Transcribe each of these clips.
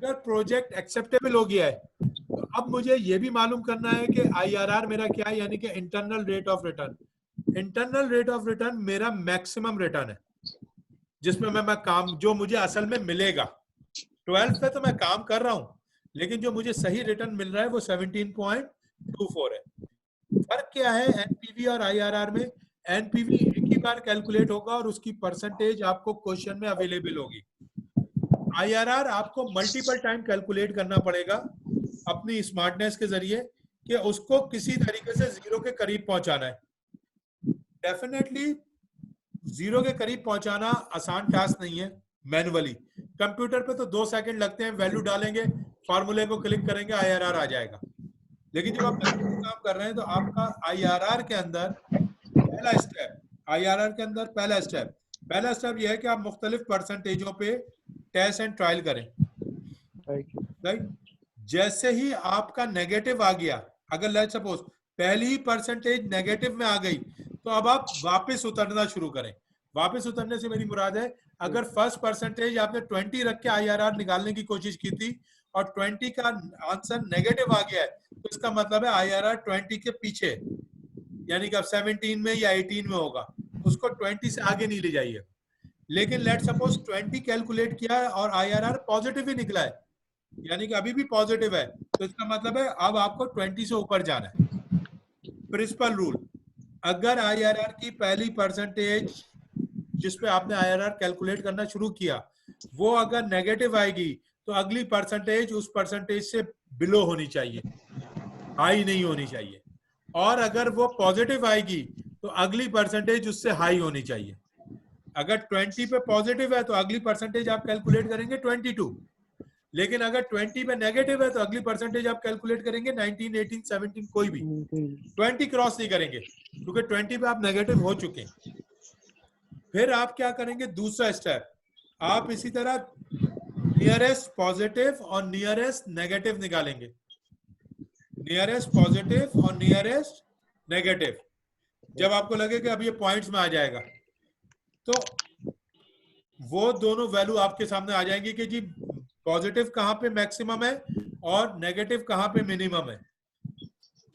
अगर project acceptable हो गया है तो अब मुझे ये भी मालूम करना है कि IRR मेरा क्या है, यानी कि internal rate of return. Internal rate of return मेरा मैक्सिमम रिटर्न है जिसमें मैं काम, जो मुझे असल में मिलेगा 12 पे तो मैं काम कर रहा हूं, लेकिन जो मुझे सही रिटर्न मिल रहा है वो 17.24 है। फर्क क्या है एनपीवी और आईआरआर में? एनपीवी एक ही बार कैलकुलेट होगा और उसकी परसेंटेज आपको क्वेश्चन में अवेलेबल होगी। आईआरआर आपको मल्टीपल टाइम कैलकुलेट करना पड़ेगा अपनी स्मार्टनेस के जरिए कि उसको किसी तरीके से जीरो के करीब पहुंचाना है। डेफिनेटली जीरो के करीब पहुंचाना आसान टास्क नहीं है मैनुअली। कंप्यूटर पे तो 2 सेकंड लगते हैं, वैल्यू डालेंगे, फार्मूले को क्लिक करेंगे, आईआरआर आ जाएगा। लेकिन जब आप मैनुअली काम कर रहे हैं तो आपका आईआरआर के अंदर पहला स्टेप यह है कि आप मुख्तलिफ परसेंटेजों पे टेस्ट एंड ट्रायल करें। राइट, जैसे ही आपका नेगेटिव आ गया, अगर लेट्स सपोज पहली ही परसेंटेज नेगेटिव में आ गई, तो अब आप वापस उतरना शुरू करें। वापस उतरने से मेरी मुराद है, अगर फर्स्ट परसेंटेज आपने 20 रख के आईआरआर निकालने की कोशिश की थी और 20 का आंसर नेगेटिव आ गया है, तो इसका मतलब है आईआरआर 20 के पीछे, यानी कि अब 17 में या 18 में होगा, उसको 20 से आगे नहीं ले जाइए। लेकिन लेट सपोज 20 कैलकुलेट किया है और आईआरआर पॉजिटिव ही निकला है, यानी कि अभी भी पॉजिटिव है, तो इसका मतलब है अब आपको 20 से ऊपर जाना है। प्रिंसिपल रूल, अगर आईआरआर की पहली परसेंटेज जिस पे आपने आईआरआर कैलकुलेट करना शुरू किया वो अगर नेगेटिव आएगी तो अगली परसेंटेज उस परसेंटेज से बिलो होनी चाहिए, हाई नहीं होनी चाहिए। और अगर वो पॉजिटिव आएगी तो अगली परसेंटेज उससे हाई होनी चाहिए। अगर 20 पे पॉजिटिव है तो अगली परसेंटेज आप कैलकुलेट करेंगे 22, लेकिन अगर 20 पे नेगेटिव है तो अगली परसेंटेज आप कैलकुलेट करेंगे 19, 18, 17, कोई भी 20 क्रॉस नहीं करेंगे, क्योंकि 20 पे आप नेगेटिव हो चुके हैं। फिर आप क्या करेंगे, दूसरा स्टेप, आप इसी तरह नियरेस्ट पॉजिटिव और नियरेस्ट नेगेटिव निकालेंगे। नियरेस्ट पॉजिटिव और नियरेस्ट नेगेटिव, जब आपको लगे कि अब ये पॉइंट्स में आ जाएगा तो वो दोनों वैल्यू आपके सामने आ जाएंगी कि जी पॉजिटिव कहां पे मैक्सिमम है और नेगेटिव कहां पे मिनिमम है।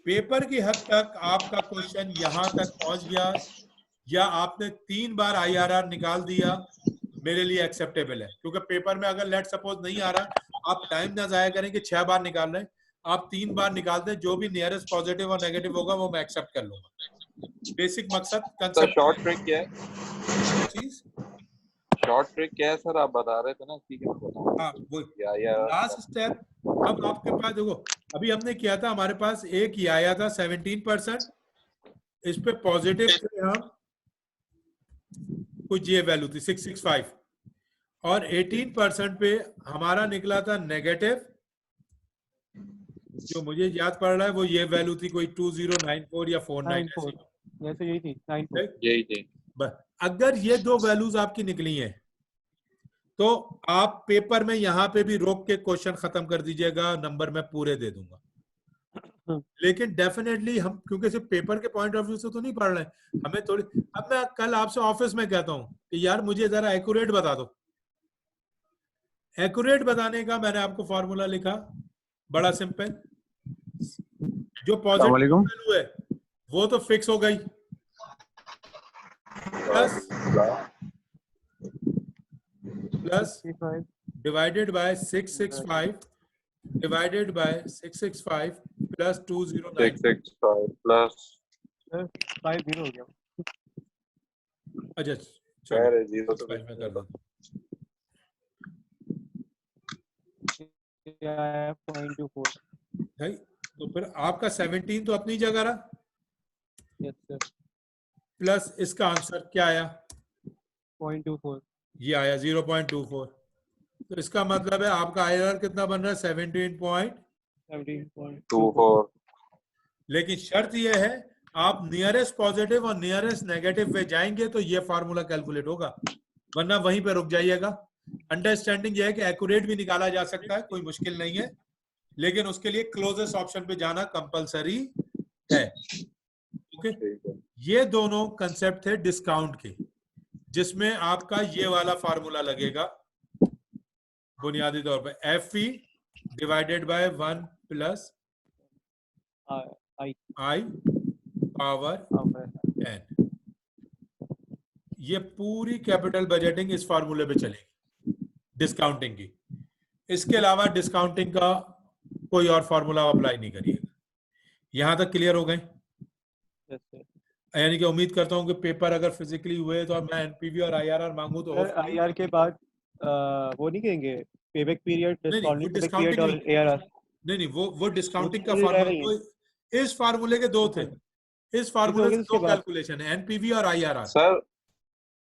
पेपर की हद तक आपका क्वेश्चन यहां तक पहुंच गया या आपने 3 बार आईआरआर निकाल दिया, मेरे लिए एक्सेप्टेबल है। क्योंकि पेपर में अगर लेट सपोज नहीं आ रहा, आप टाइम ना जाया करें कि 6 बार निकाल रहे हैं, आप 3 बार निकाल दें, जो भी नियरेस्ट पॉजिटिव और नेगेटिव होगा वो मैं एक्सेप्ट कर लूंगा। बेसिक मकसद कंसेप्ट। शॉर्ट ट्रिक क्या है? चीज शॉर्ट ट्रिक क्या है सर, आप बता रहे थे ना, ठीक है बताओ। हाँ, वो या लास्ट स्टेप। अब आपके पास देखो, अभी हमने किया था, हमारे पास एक ही आया था 17%, इस पे पॉजिटिव थे हम, कुछ ये वैल्यू थी 665, और 18% पे हमारा निकला था नेगेटिव, जो मुझे याद पड़ रहा है वो ये वैल्यू थी कोई 2094 या 49 ऐसी, जैसे यही थी 94। यही थी। बस अगर ये दो वैल्यूज आपकी निकली हैं तो आप पेपर में यहां पे भी रोक के क्वेश्चन खत्म कर दीजिएगा, नंबर मैं पूरे दे दूंगा। लेकिन डेफिनेटली हम क्योंकि सिर्फ पेपर के पॉइंट ऑफ व्यू से तो नहीं पढ़ रहे हैं, हमें थोड़ी, अब मैं कल आपसे ऑफिस में कहता हूं कि यार मुझे जरा एक्यूरेट बता दो, एक्यूरेट बताने का मैंने आपको फॉर्मूला लिखा, बड़ा सिंपल, जो पॉजिटिव वैल्यू है वो तो फिक्स हो गई, plus divided by 665 divided by 665 plus 209 665 plus 50 हो गया। अच्छा चलो जीरो तो में कर दो 0.24। भाई, तो फिर आपका 17 तो अपनी जगह रहा, यस सर। प्लस इसका आंसर क्या आया 0.24, ये आया 0.24, तो इसका मतलब है आपका आईआरआर कितना बन रहा है 17.24। लेकिन शर्त यह है आप नियरेस्ट पॉजिटिव और नियरेस्ट नेगेटिव पे जाएंगे तो ये फार्मूला कैलकुलेट होगा, वरना वहीं पे रुक जाइएगा। अंडरस्टैंडिंग यह है कि एक्यूरेट भी निकाला जा सकता है, कोई मुश्किल नहीं है, लेकिन उसके लिए क्लोजेस्ट ऑप्शन पे जाना कंपलसरी है। ओके, ये दोनों कंसेप्ट थे डिस्काउंट के, जिसमें आपका ये वाला फार्मूला लगेगा, बुनियादी तौर पे FV divided by 1 plus I I power n। ये पूरी कैपिटल बजटिंग इस फार्मूले पे चलेगी डिस्काउंटिंग की। इसके अलावा डिस्काउंटिंग का कोई और फार्मूला अप्लाई नहीं करिएगा। यहां तक क्लियर हो गए? yes sir. यानी कि उम्मीद करता हूं कि पेपर अगर फिजिकली हुए तो मैं एनपीवी और IRR मांगू तो सर IR के बाद वो नहीं कहेंगे पेबैक पीरियड, नहीं, वो डिस्काउंटिंग पीरियड और डिस्काउंटिंग ARR? नहीं, वो डिस्काउंटिंग का वो तो रह रही है। फार्मूला, इस फार्मूले के दो थे। इस फार्मूले से दो कैलकुलेशन है, एनपीवी और IRR। सर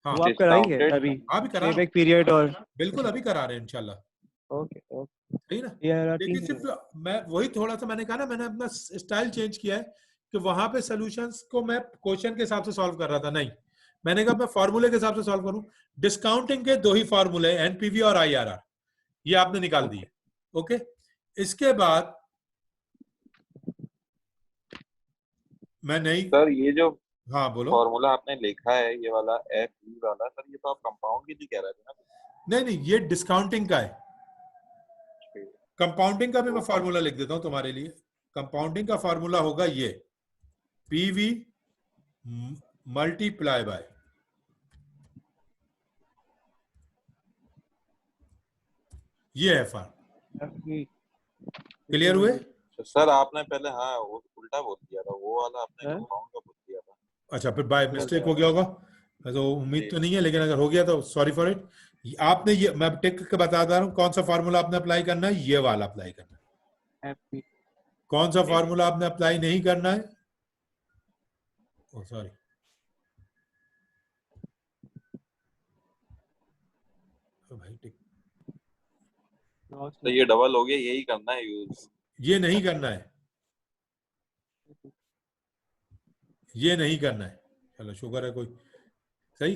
हाँ, वो आप कराएंगे discounted- अभी हाँ भी करा, पेबैक पीरियड और? बिल्कुल अभी करा रहे हैं इंशाल्लाह। ओके ओके सही ना? ARR लेकिन 3 सिर्फ मैं वही थोड़ा सा मैंने कहा ना, मैंने अपना स्टाइल चेंज किया है कि वहां पे सॉल्यूशंस को मैं क्वेश्चन के हिसाब से सॉल्व कर रहा था। नहीं, मैंने कहा मैं फार्मूले के हिसाब से सॉल्व करूं। डिस्काउंटिंग के दो ही फार्मूले, एनपीवी और IRR, ये आपने निकाल दिए। ओके, इसके बाद मैं नहीं, सर ये जो हाँ बोलो। फॉर्मूला आपने लिखा है ये वाला FV वाला, सर ये तो आप कंपाउंड के लिए कह रहे थे ना? नहीं, ये डिस्काउंटिंग का है। कंपाउंडिंग का भी मैं फार्मूला लिख देता हूं तुम्हारे लिए। कंपाउंडिंग का फार्मूला होगा ये PV मल्टीप्लाई बाय, ये है फार्मूला। क्लियर हुए? सर आपने पहले हाँ वो उल्टा बोल दिया था, वो वाला आपने कंपाउंड का बोल दिया था। अच्छा, फिर बाय मिस्टेक हो गया होगा, तो उम्मीद तो नहीं है, लेकिन अगर हो गया तो सॉरी फॉर इट। आपने ये, मैं टिक के बता रहा हूँ कौन सा फार्मूला आपने अप्लाई करना है, ये वाला अप्लाई करना है। FV कौन सा फार्मूला आपने अप्लाई नहीं करना है? ओ सॉरी, भाई टिक, तो ये डबल हो गया, यही करना है यूज। ये नहीं करना है, ये नहीं करना है। चलो शुक्र है कोई सही।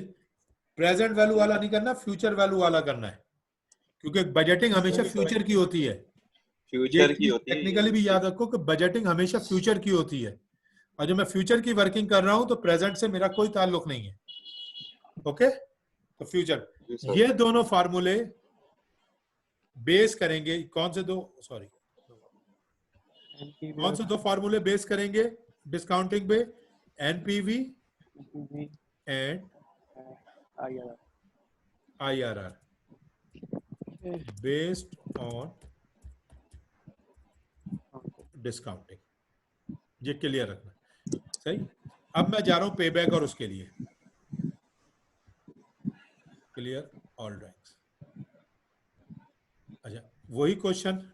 प्रेजेंट वैल्यू वाला नहीं करना, फ्यूचर वैल्यू वाला करना है, क्योंकि बजटिंग हमेशा फ्यूचर की होती है। फ्यूचर की होती है। टेक्निकली भी याद रखो कि बजटिंग हमेशा फ्यूचर की होती है, और जब मैं फ्यूचर की वर्किंग कर रहा हूं तो प्रेजेंट से मेरा कोई ताल्लुक नहीं है। ओके, तो फ्यूचर, ये दोनों फार्मूले बेस करेंगे कौन से दो, सॉरी कौन से दो फार्मूले बेस करेंगे डिस्काउंटिंग पे? NPV and IRR based on discounting. ये क्लियर रखना, सही। अब मैं जा रहा हूं पेबैक और उसके लिए। Clear all drawings? अच्छा, वही क्वेश्चन,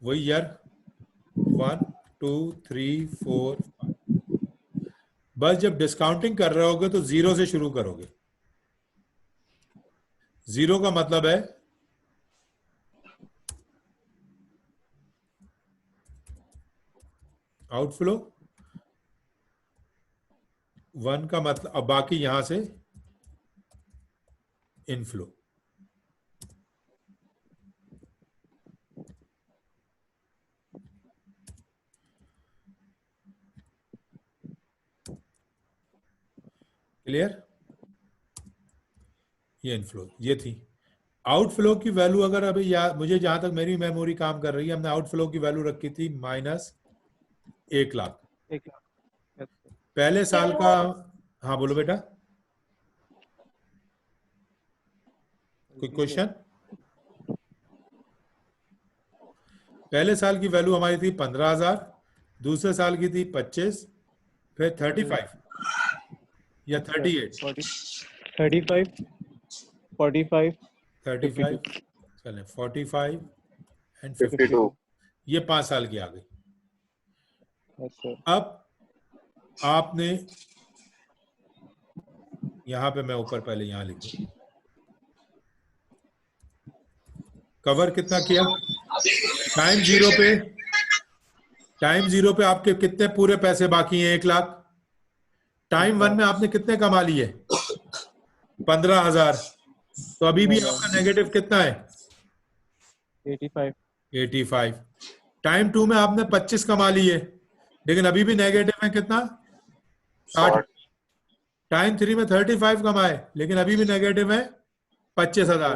वही यार, 1 2 3 4 5। बस जब डिस्काउंटिंग कर रहे होगे तो 0 से शुरू करोगे। 0 का मतलब है आउटफ्लो, 1 का मतलब, अब बाकी यहां से इनफ्लो। क्लियर? ये इनफ्लो, ये थी। आउटफ्लो की वैल्यू अगर अभी याद, मुझे जहां तक मेरी मेमोरी काम कर रही है, हमने आउटफ्लो की वैल्यू रखी थी -1 लाख। पहले साल का, हाँ बोलो बेटा, कोई क्वेश्चन? पहले साल की वैल्यू हमारी थी 15,000, दूसरे साल की थी 25, फिर 35 या 38, 35 45 35, चले 45 एंड 52। ये 5 साल की आ गई। अब आपने यहां पे, मैं ऊपर पहले यहां लिख दूं, कवर कितना किया? टाइम जीरो पे आपके कितने पूरे पैसे बाकी हैं? 1 लाख। टाइम 1 में आपने कितने कमा लिए? 15,000। तो अभी भी आपका नेगेटिव कितना है? 85। टाइम 2 में आपने 25 कमा लिए, लेकिन अभी भी नेगेटिव में कितना 60। टाइम 3 में 35 कमाए लेकिन अभी भी नेगेटिव है 25,000।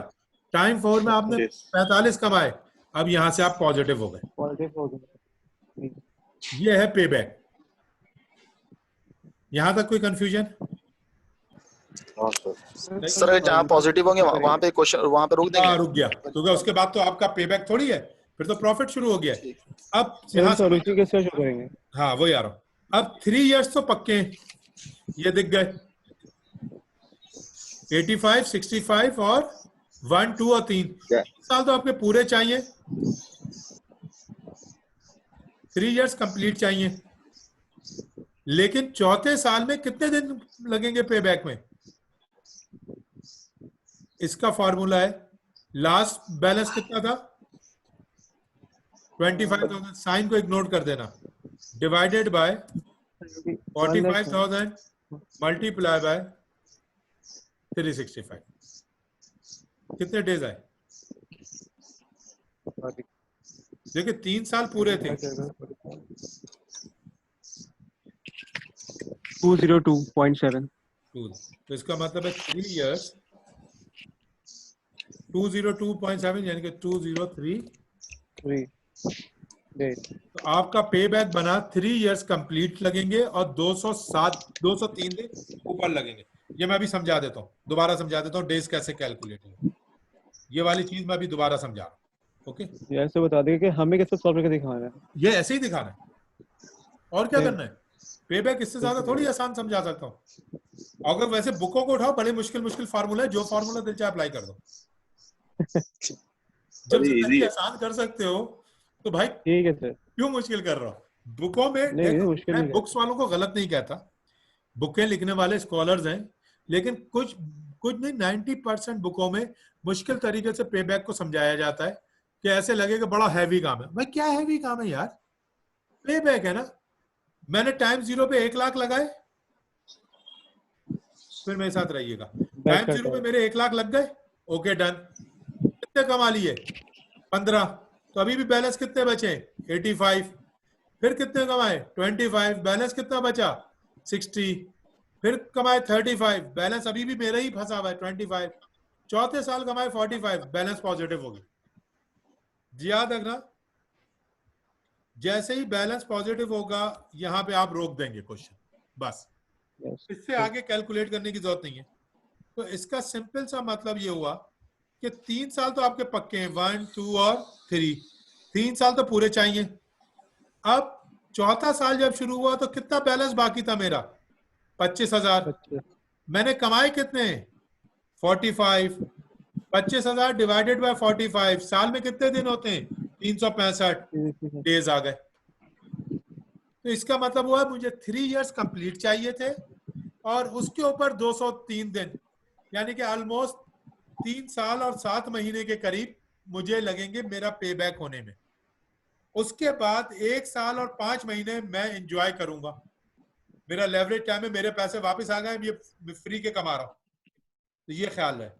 टाइम 4 में आपने 45 कमाए, अब यहां से आप पॉजिटिव हो गए। पॉजिटिव हो गए। ये है पे बैक। यहां तक कोई कंफ्यूजन? सर जहाँ पॉजिटिव होंगे वहां पे क्वेश्चन वहां पे रोक देंगे। रुक गया क्योंकि उसके बाद तो आपका पे बैक थोड़ी है, फिर तो प्रॉफिट शुरू हो गया। अब यहाँ सॉल्यूशन कैसे शुरू करेंगे? हाँ वही आ रहा हूँ। अब 3 इयर्स तो पक्के हैं, ये दिख गए 85, 65 और 1, 2 और 3 साल तो आपके पूरे चाहिए। 3 इयर्स कंप्लीट चाहिए, लेकिन चौथे साल में कितने दिन लगेंगे पे बैक में? इसका फॉर्मूला है, लास्ट बैलेंस कितना था 25,000, साइन को इग्नोर कर देना, डिवाइडेड बाय 45,000 मल्टीप्लाई बाय 365। कितने डेज आए? देखिए 3 साल पूरे थे। 202.7। तो इसका मतलब है 3 इयर्स 202.7 यानी कि 203। तो आपका पे बैक बना 3 इयर्स कंप्लीट लगेंगे और 203 दिन ऊपर लगेंगे। ये मैं अभी समझा देता हूँ, दोबारा समझा देता हूँ डेज कैसे कैलकुलेट होगा। ये वाली चीज मैं अभी दोबारा समझा रहा हूँ। ओके, ये ऐसे बता देंगे कि हमें कैसे सॉल्व करके दिखाना है। ये ऐसे ही दिखाना है और क्या करना है। पे बैक इससे ज्यादा थोड़ी आसान समझा सकता हूँ। अगर वैसे बुकों को उठाओ, बड़े मुश्किल मुश्किल फार्मूला है, जो फार्मूला दिल चाहे अप्लाई कर दो। जब जिंदगी आसान कर सकते हो तो भाई ठीक है सर, क्यों मुश्किल कर रहा हूँ। बुकों में मैं बुक्स वालों को गलत नहीं कहता, बुकें लिखने वाले स्कॉलर्स हैं, लेकिन कुछ नहीं 90% बुकों में मुश्किल तरीके से पे बैक को समझाया जाता है कि ऐसे लगे कि बड़ा हैवी काम है। भाई क्या हैवी काम है यार, पे बैक है ना। मैंने टाइम 0 पे 1 लाख लगाए, फिर मेरे साथ रहिएगा। टाइम 0 पे मेरे 1 लाख लग गए, ओके डन। कितने कमा लिए 15, तो अभी भी बैलेंस कितने बचे 85। फिर कितने कमाए 25, बैलेंस कितना बचा 60। फिर कमाए 35, बैलेंस अभी भी मेरा ही फंसा हुआ है 25। चौथे साल कमाए 45, बैलेंस पॉजिटिव हो गया। याद रखना, जैसे ही बैलेंस पॉजिटिव होगा यहां पे आप रोक देंगे क्वेश्चन, बस इससे आगे कैलकुलेट करने की जरूरत नहीं है। तो इसका सिंपल सा मतलब ये हुआ कि 3 साल तो आपके पक्के हैं, 1, 2 और 3। 3 साल तो पूरे चाहिए। अब चौथा साल जब शुरू हुआ तो कितना बैलेंस बाकी था मेरा 25,000। मैंने कमाए कितने 45। 25,000 डिवाइडेड बाय 45, साल में कितने दिन होते हैं 365 डेज आ गए। तो इसका मतलब हुआ मुझे 3 इयर्स कंप्लीट चाहिए थे और उसके ऊपर 203 दिन, यानी कि ऑलमोस्ट 3 साल और 7 महीने के करीब मुझे लगेंगे मेरा पे बैक होने में। उसके बाद 1 साल और 5 महीने मैं एंजॉय करूंगा, मेरा लेवरेज टाइम में मेरे पैसे वापस आ गए, ये फ्री के कमा रहा हूं। तो ये ख्याल है।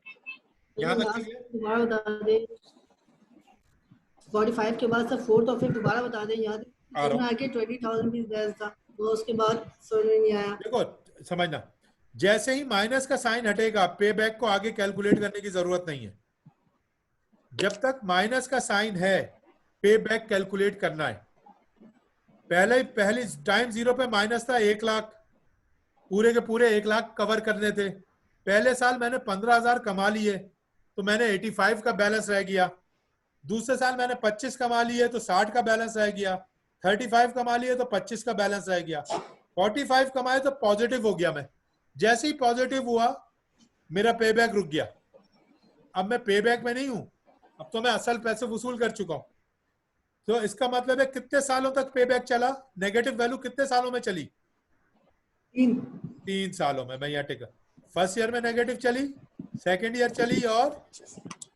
यहाँ तक दोबारा बता दे 45 के बाद सब 4 तो फिर दोबारा बता दें। याद आके 20,000 भी बैलेंस था, वो उसके बाद समझ नहीं आया। देखो समझना, जैसे ही माइनस का साइन हटेगा पे बैक को आगे कैलकुलेट करने की जरूरत नहीं है। जब तक माइनस का साइन है पे बैक कैलकुलेट करना है। पहले टाइम 0 पे माइनस था 1 लाख, पूरे के पूरे 1 लाख कवर करने थे। पहले साल मैंने 15,000 कमा लिए तो मैंने 85 का बैलेंस रह गया। दूसरे साल मैंने 25 कमा लिए तो 60 का बैलेंस रह गया। 35 कमा लिए तो 25 का बैलेंस रह गया। 45 कमाए तो पॉजिटिव हो गया मैं। जैसे ही पॉजिटिव हुआ मेरा पे बैक रुक गया। अब मैं पे बैक में नहीं हूं, अब तो मैं असल पैसे वसूल कर चुका हूं। तो इसका मतलब है कितने सालों तक पे बैक चला, नेगेटिव वैल्यू कितने सालों में चली 3 सालों में। मैं यहाँ टिका, फर्स्ट ईयर में नेगेटिव चली, सेकेंड ईयर चली और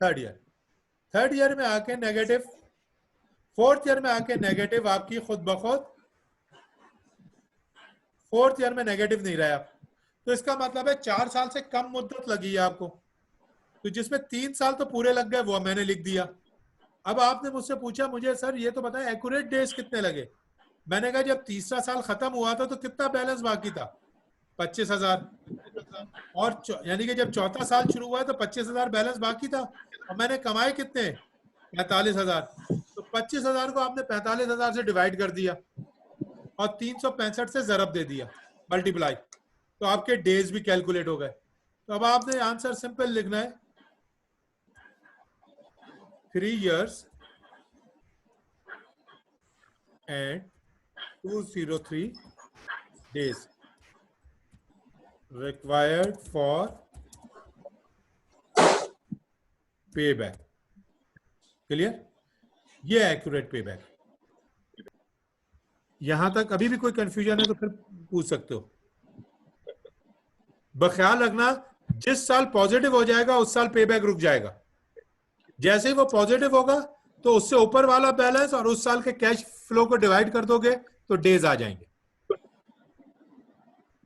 थर्ड ईयर में आके नेगेटिव, फोर्थ ईयर में आके नेगेटिव आपकी खुद ब खुद, फोर्थ ईयर में नेगेटिव नहीं रहा। तो इसका मतलब है 4 साल से कम मुद्दत लगी है आपको। तो जिसमें 3 साल तो पूरे लग गए वो मैंने लिख दिया। अब आपने मुझसे पूछा मुझे सर ये तो बताएं एक्यूरेट डेज कितने लगे। मैंने कहा जब तीसरा साल खत्म हुआ था तो कितना बैलेंस बाकी था? 25,000। और यानी कि जब चौथा साल शुरू हुआ तो 25,000 बैलेंस बाकी था, और मैंने कमाए कितने? 45,000। तो 25,000 को आपने 45,000 से डिवाइड कर दिया और 365 से ज़रब दे दिया, मल्टीप्लाई, तो आपके डेज भी कैलकुलेट हो गए। तो अब आपने आंसर सिंपल लिखना है, 3 years and 203 days required for payback। Clear? ये एक्यूरेट पेबैक। यहां तक अभी भी कोई कंफ्यूजन है तो फिर पूछ सकते हो। बख्याल रखना, जिस साल पॉजिटिव हो जाएगा उस साल पेबैक रुक जाएगा। जैसे ही वो पॉजिटिव होगा तो उससे ऊपर वाला बैलेंस और उस साल के कैश फ्लो को डिवाइड कर दोगे तो डेज आ जाएंगे।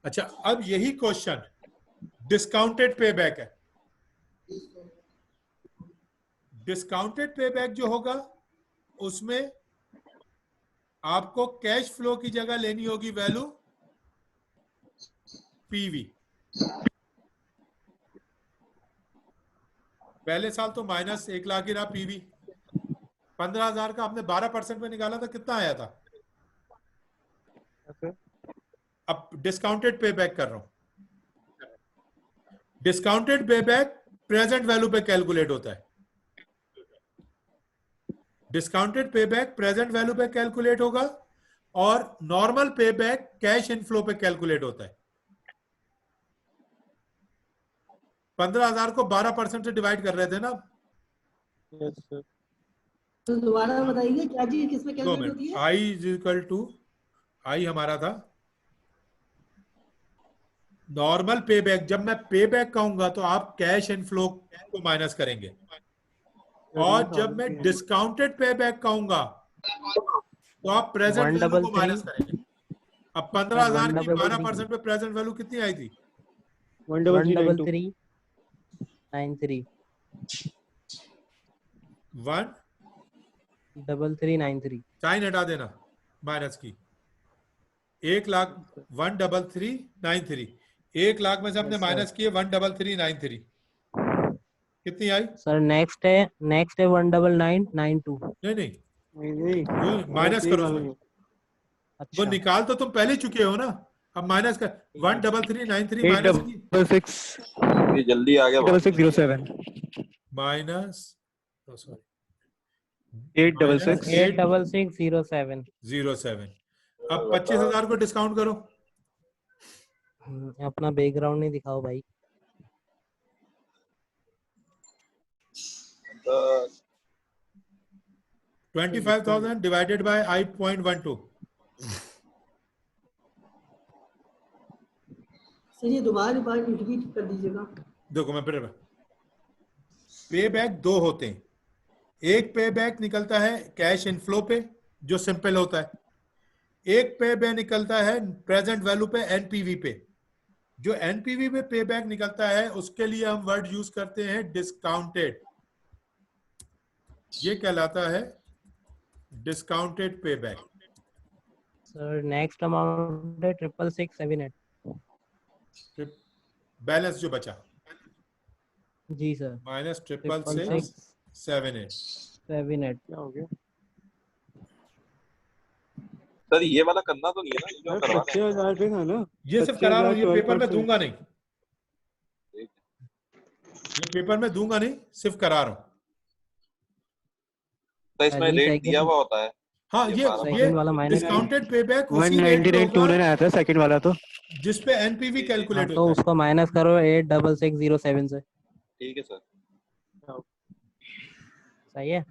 अच्छा, अब यही क्वेश्चन डिस्काउंटेड पेबैक है। डिस्काउंटेड पेबैक जो होगा उसमें आपको कैश फ्लो की जगह लेनी होगी वैल्यू पीवी। पहले साल तो माइनस 1 लाख ही रहा पीवी। 15,000 का आपने 12% में निकाला था, कितना आया था? अब डिस्काउंटेड पेबैक कर रहा हूं। डिस्काउंटेड पेबैक प्रेजेंट वैल्यू पे कैलकुलेट होता है। डिस्काउंटेड पेबैक प्रेजेंट वैल्यू पे कैलकुलेट होगा और नॉर्मल पेबैक कैश इनफ्लो पे कैलकुलेट होता है। 15,000 को 12% से डिवाइड कर रहे थे ना? Yes sir. तो दोबारा बताइए क्या चीज किसमें 2 कैलकुलेट मिनट। होती है? आई इज इक्वल टू, आई हमारा था नॉर्मल पेबैक। जब मैं पेबैक कहूंगा तो आप कैश इनफ्लो को माइनस करेंगे, और जब मैं डिस्काउंटेड पेबैक कहूंगा तो आप प्रेजेंट वैल्यू को माइनस करेंगे। अब 15,000 की 12% पे प्रेजेंट वैल्यू कितनी आई थी? 13393 1 साइन हटा देना माइनस की। 1,00,000 13393। 1,00,000 में से हमने माइनस किए 13393, कितनी आई? सर नेक्स्ट है 19992। नहीं नहीं, नहीं वो माइनस करो उसमें। वो अच्छा निकाल तो तुम पहले चुके हो ना, अब माइनस कर। 13393 माइनस की 866 ये जल्दी आ गया बहुत। 8607 माइनस, सॉरी 866 86607। 07। अब 25,000 को डिस्काउंट करो। अपना बैकग्राउंड नहीं दिखाओ भाई। 25,000 डिवाइडेड बाय 8.12। सर ये दोबारा रिपीट कर दीजिएगा। देखो मैं फिर, पे बैक 2 होते हैं। एक पे बैक निकलता है कैश इनफ्लो पे जो सिंपल होता है, एक पे बैक निकलता है प्रेजेंट वैल्यू पे एनपीवी पे। जो एनपीवी पे पे बैक निकलता है उसके लिए हम वर्ड यूज करते हैं डिस्काउंटेड। ये कहलाता है discounted pay back. Sir next amount है 66678। बैलेंस जो बचा जी सर माइनस 66678। क्या हो गया सर ये वाला करना तो नहीं है ना जो करवा रहे हैं? 25,000 पे था ना। ये सिर्फ करा रहा हूँ, ये पेपर में 12%। दूंगा नहीं, ये पेपर में दूंगा नहीं, सिर्फ करा रहा हूँ। तो इसमें अभी रेट second- दिया हुआ होता है। हाँ, ये सेकंड वाला माइनस डिस्काउंटेड पे बैक उसी रेट पे 199 होगा आया था सेकंड वाला तो। जिसपे एनपीवी कैलकुलेट तो होता है। उसको माइनस करो 86607 से। ठीक है सर। सही है।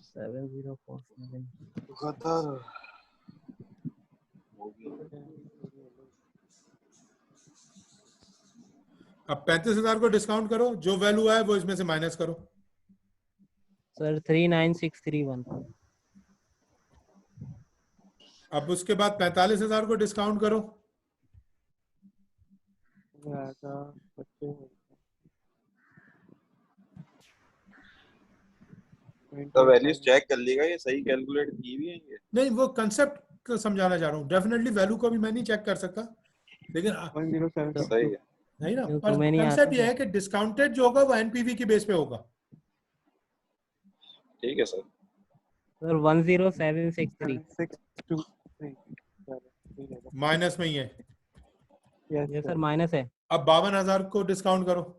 सेवन 7047। अब 35,000 को डिस्काउंट करो, जो वैल्यू आए वो इसमें से माइनस करो। सर 39631। अब उसके बाद 45,000 को डिस्काउंट करो। तो वैल्यूज चेक कर लीजिएगा, ये सही कैलकुलेट की हुई है ये। नहीं, वो कंसेप्ट समझाना चाह रहा हूँ। डेफिनेटली वैल्यू को भी मैं नहीं चेक कर सकता, लेकिन 1072 सही है। नहीं ना, तो पर तुम्हें नहीं कंसेप्ट आता ये है कि डिस्काउंटेड जो होगा वो एनपीवी की बेस पे होगा। ठीक है सर। सर 10763 माइनस में ही है। ये सर माइनस है। अब 52,000 को डिस्काउंट करो।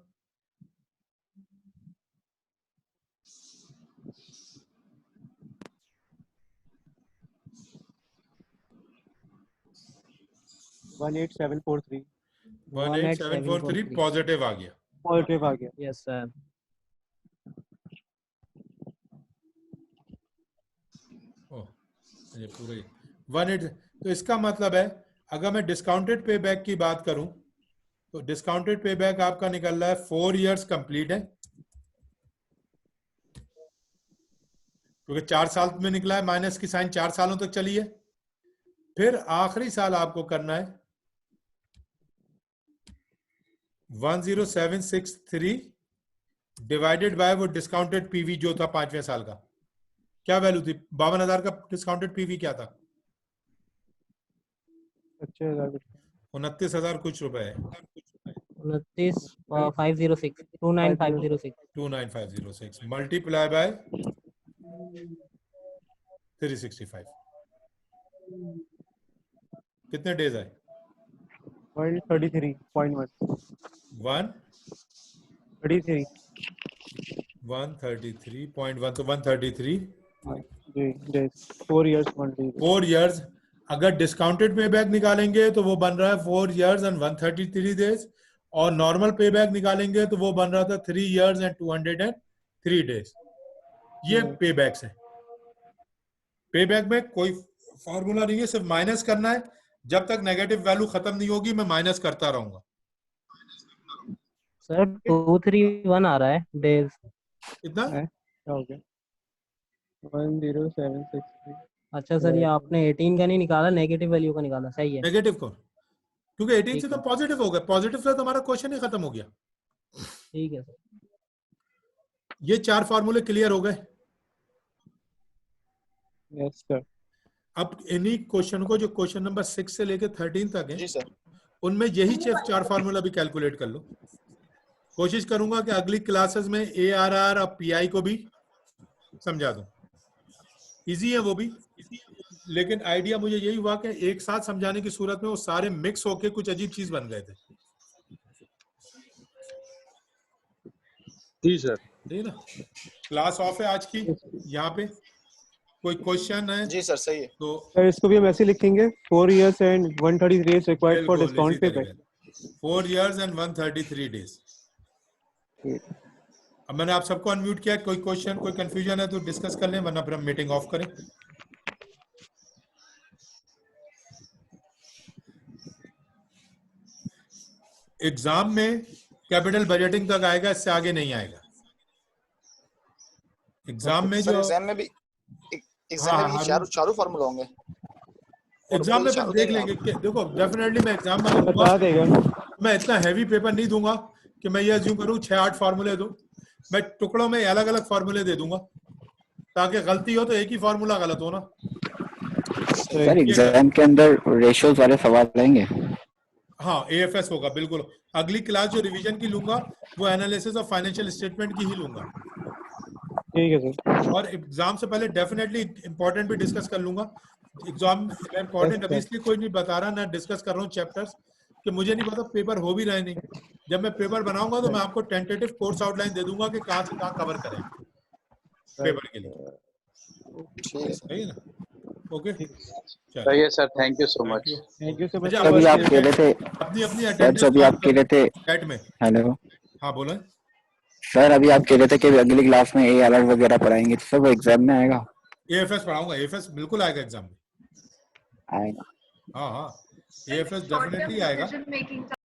वन 18743 18743 पॉजिटिव आ गया। पॉजिटिव आ गया। Yes sir. ये पूरे 18, तो इसका मतलब है अगर मैं डिस्काउंटेड पे बैक की बात करूं तो डिस्काउंटेड पे बैक आपका निकल रहा है 4 इयर्स कंप्लीट है, क्योंकि 4 साल में निकला है, माइनस की साइन 4 सालों तक चली है। फिर आखिरी साल आपको करना है 10763 डिवाइडेड बाय वो डिस्काउंटेड पीवी जो था 5वें साल का। क्या वैल्यू थी? 52,000 का डिस्काउंटेड पीवी क्या था? 29,000 कुछ रुपए है। 29,506 29506 29506 मल्टीप्लाई बाय 365 कितने डेज आए? 133.1 133.1 तो 133 जी डेज 4 इयर्स 1 डे 4 इयर्स। अगर डिस्काउंटेड पे बैक निकालेंगे तो वो बन रहा है 4 इयर्स एंड 133 डेज, और नॉर्मल पे बैक निकालेंगे तो वो बन रहा था 3 इयर्स एंड 203 डेज। ये पे बैक्स है। पे बैक में कोई फॉर्मूला नहीं है, सिर्फ माइनस करना है। जब तक नेगेटिव वैल्यू खत्म नहीं होगी मैं माइनस करता रहूंगा। सर 231 आ रहा है डेज। इतना हो गया 10763। अच्छा सर, ये आपने 18 का नहीं निकाला, नेगेटिव वैल्यू का निकाला। सही है। नेगेटिव को, क्योंकि 18 से ठीक तो है। पॉजिटिव हो गया, पॉजिटिव से तो हमारा क्वेश्चन ही खत्म हो गया। ठीक है सर। ये 4 फॉर्मूले क्लियर हो गए। Yes sir. अब इन्हीं क्वेश्चन को, जो क्वेश्चन नंबर 6 से लेकर 13 तक है, जी सर। उनमें यही 4 फार्मूला भी कैलकुलेट कर लो। कोशिश करूंगा कि अगली क्लासेस में ARR और PI को भी समझा दूं। इजी है वो भी, लेकिन आइडिया मुझे यही हुआ कि एक साथ समझाने की सूरत में वो सारे मिक्स होके कुछ अजीब चीज बन गए थे। जी सर। ठीक ना? क्लास ऑफ है आज की। यहाँ पे कोई क्वेश्चन है? जी सर सही है। तो सर इसको भी हम ऐसे लिखेंगे 4 years and 133 days required for बिल्कुल डिस्काउंट इसी पे तरीके से 4 इयर्स एंड 133 डेज। अब मैंने आप सबको अनम्यूट किया। कोई क्वेश्चन, कोई कंफ्यूजन है तो डिस्कस कर लें, वरना फिर हम मीटिंग ऑफ करें। एग्जाम में कैपिटल बजटिंग तक आएगा, इससे आगे नहीं आएगा। एग्जाम में सर जो एग्जाम में भी चारों फार्मूला होंगे। एग्जाम में फिर देख लेंगे कि देखो, डेफिनेटली मैं एग्जाम में बता देगा। मैं इतना हैवी पेपर नहीं दूंगा कि मैं ये अज्यूम करूं 6-8 फार्मूले दूं। मैं टुकड़ों में अलग अलग फार्मूले दे दूंगा, ताकि गलती हो तो एक ही फार्मूला गलत हो ना। सर एग्जाम के अंदर रेशियोज वाले सवाल आएंगे? हाँ, AFS होगा बिल्कुल। अगली क्लास जो रिवीजन की लूंगा वो एनालिसिस ऑफ फाइनेंशियल स्टेटमेंट की ही लूंगा। ठीक है सर। और एग्जाम से पहले डेफिनेटली इंपॉर्टेंट भी डिस्कस कर लूंगा। एग्जाम इंपॉर्टेंट अभी इसलिए कोई नहीं बता रहा, ना डिस्कस कर रहा हूँ चैप्टर्स, कि मुझे नहीं पता पेपर हो भी रहे नहीं। जब मैं पेपर बनाऊंगा तो मैं आपको टेंटेटिव कोर्स आउटलाइन दे दूंगा कि कहाँ से कहाँ कवर करें पेपर के लिए। ठीक है सही है ना? ओके, सही है sir. Thank you so much. Thank you so much. अभी आप कह रहे थे अपनी अपनी सर, जो अभी आप कह रहे थे चैट में। हेलो हाँ बोले सर, अभी आप कह रहे थे कि अगली क्लास में ARR वगैरह पढ़ाएंगे, तो सर वो एग्जाम में आएगा? AFS पढ़ाऊंगा। AFS बिल्कुल आएगा एग्जाम में। आएगा। हाँ AFS डेफिनेटली आएगा।